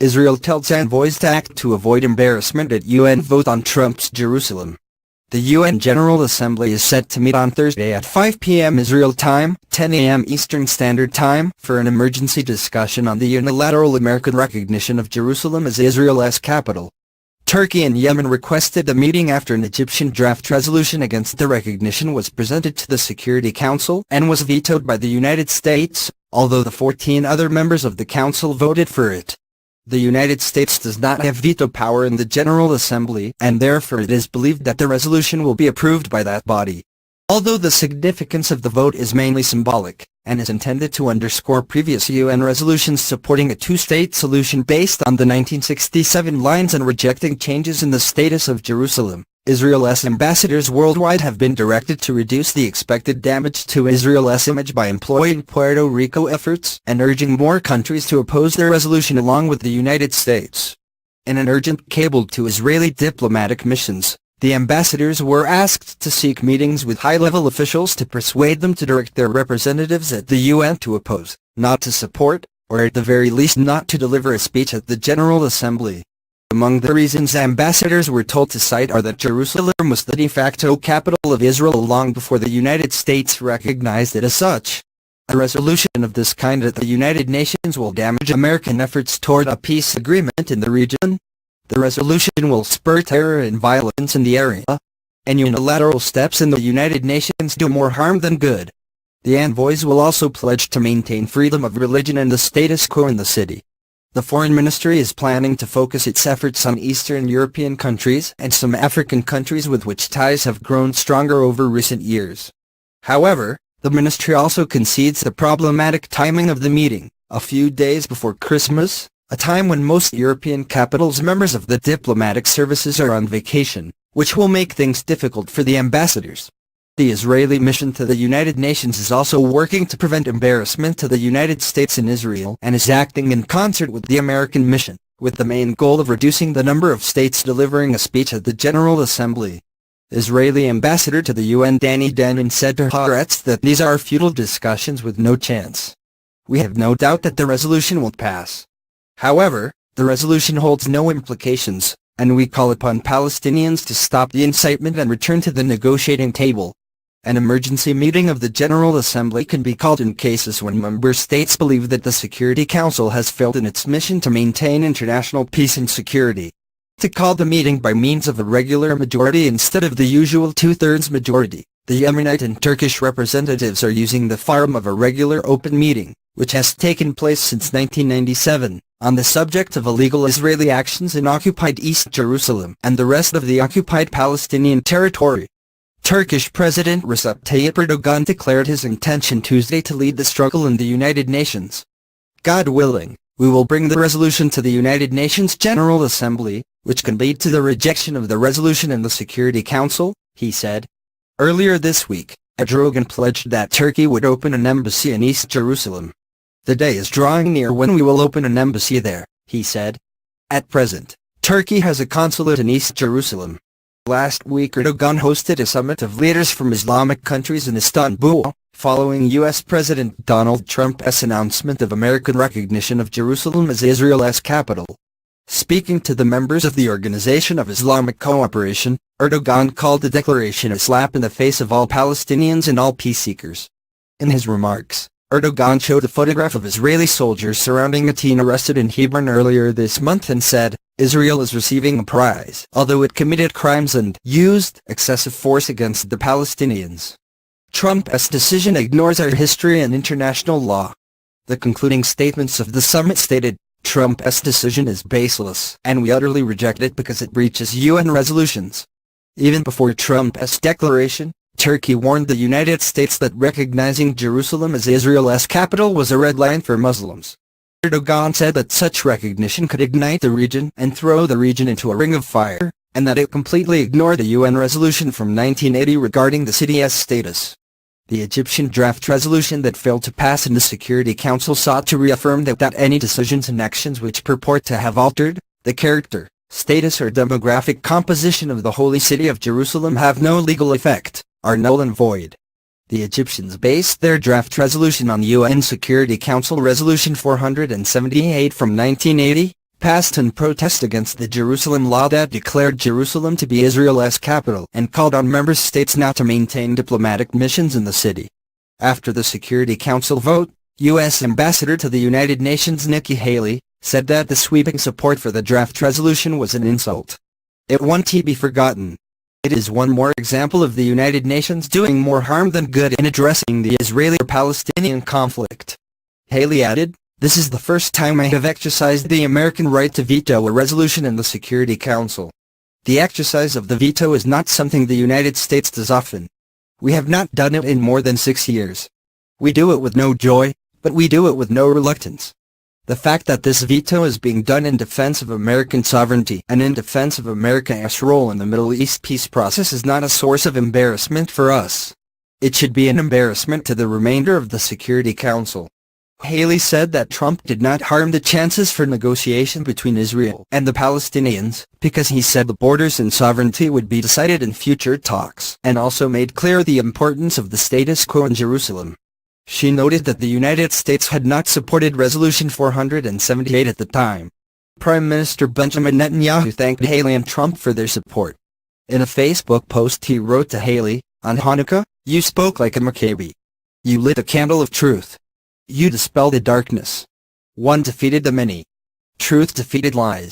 Israel tells envoys to act to avoid embarrassment at UN vote on Trump's Jerusalem. The UN General Assembly is set to meet on Thursday at 5 p.m. Israel time, 10 a.m. Eastern Standard Time, for an emergency discussion on the unilateral American recognition of Jerusalem as Israel's capital. Turkey and Yemen requested the meeting after an Egyptian draft resolution against the recognition was presented to the Security Council and was vetoed by the United States, although the 14 other members of the Council voted for it. The United States does not have veto power in the General Assembly, and therefore it is believed that the resolution will be approved by that body. Although the significance of the vote is mainly symbolic, and is intended to underscore previous UN resolutions supporting a two-state solution based on the 1967 lines and rejecting changes in the status of Jerusalem, Israel's ambassadors worldwide have been directed to reduce the expected damage to Israel's image by employing Puerto Rico efforts and urging more countries to oppose their resolution along with the United States. In an urgent cable to Israeli diplomatic missions, the ambassadors were asked to seek meetings with high-level officials to persuade them to direct their representatives at the UN to oppose, not to support, or at the very least not to deliver a speech at the General Assembly. Among the reasons ambassadors were told to cite are that Jerusalem was the de facto capital of Israel long before the United States recognized it as such. A resolution of this kind at the United Nations will damage American efforts toward a peace agreement in the region. The resolution will spur terror and violence in the area, and unilateral steps in the United Nations do more harm than good. The envoys will also pledge to maintain freedom of religion and the status quo in the city. The Foreign Ministry is planning to focus its efforts on Eastern European countries and some African countries with which ties have grown stronger over recent years. However, the ministry also concedes the problematic timing of the meeting, a few days before Christmas, a time when most European capitals' members of the diplomatic services are on vacation, which will make things difficult for the ambassadors. The Israeli mission to the United Nations is also working to prevent embarrassment to the United States in Israel and is acting in concert with the American mission, with the main goal of reducing the number of states delivering a speech at the General Assembly. Israeli ambassador to the UN Danny Danon said to Haaretz that these are futile discussions with no chance. We have no doubt that the resolution will pass. However, the resolution holds no implications, and we call upon Palestinians to stop the incitement and return to the negotiating table. An emergency meeting of the General Assembly can be called in cases when member states believe that the Security Council has failed in its mission to maintain international peace and security. To call the meeting by means of a regular majority instead of the usual two-thirds majority, the Yemenite and Turkish representatives are using the form of a regular open meeting, which has taken place since 1997, on the subject of illegal Israeli actions in occupied East Jerusalem and the rest of the occupied Palestinian territory. Turkish President Recep Tayyip Erdogan declared his intention Tuesday to lead the struggle in the United Nations. God willing, we will bring the resolution to the United Nations General Assembly, which can lead to the rejection of the resolution in the Security Council, he said. Earlier this week, Erdogan pledged that Turkey would open an embassy in East Jerusalem. The day is drawing near when we will open an embassy there, he said. At present, Turkey has a consulate in East Jerusalem. Last week Erdogan hosted a summit of leaders from Islamic countries in Istanbul, following U.S. President Donald Trump's announcement of American recognition of Jerusalem as Israel's capital. Speaking to the members of the Organization of Islamic Cooperation, Erdogan called the declaration a slap in the face of all Palestinians and all peace seekers. In his remarks, Erdogan showed a photograph of Israeli soldiers surrounding a teen arrested in Hebron earlier this month and said, Israel is receiving a prize, although it committed crimes and used excessive force against the Palestinians. Trump's decision ignores our history and international law. The concluding statements of the summit stated, Trump's decision is baseless, and we utterly reject it because it breaches UN resolutions. Even before Trump's declaration, Turkey warned the United States that recognizing Jerusalem as Israel's capital was a red line for Muslims. Erdogan said that such recognition could ignite the region and throw the region into a ring of fire, and that it completely ignored the UN resolution from 1980 regarding the city's status. The Egyptian draft resolution that failed to pass in the Security Council sought to reaffirm that any decisions and actions which purport to have altered the character, status or demographic composition of the holy city of Jerusalem have no legal effect, are null and void. The Egyptians based their draft resolution on UN Security Council Resolution 478 from 1980, passed in protest against the Jerusalem law that declared Jerusalem to be Israel's capital and called on member states not to maintain diplomatic missions in the city. After the Security Council vote, U.S. Ambassador to the United Nations Nikki Haley said that the sweeping support for the draft resolution was an insult. It won't be forgotten. It is one more example of the United Nations doing more harm than good in addressing the Israeli-Palestinian conflict. Haley added, "This is the first time I have exercised the American right to veto a resolution in the Security Council. The exercise of the veto is not something the United States does often. We have not done it in more than 6 years. We do it with no joy, but we do it with no reluctance. The fact that this veto is being done in defense of American sovereignty and in defense of America's role in the Middle East peace process is not a source of embarrassment for us. It should be an embarrassment to the remainder of the Security Council." Haley said that Trump did not harm the chances for negotiation between Israel and the Palestinians, because he said the borders and sovereignty would be decided in future talks, and also made clear the importance of the status quo in Jerusalem. She noted that the United States had not supported Resolution 478 at the time. Prime Minister Benjamin Netanyahu thanked Haley and Trump for their support. In a Facebook post he wrote to Haley, "On Hanukkah, you spoke like a Maccabi. You lit the candle of truth. You dispelled the darkness. One defeated the many. Truth defeated lies.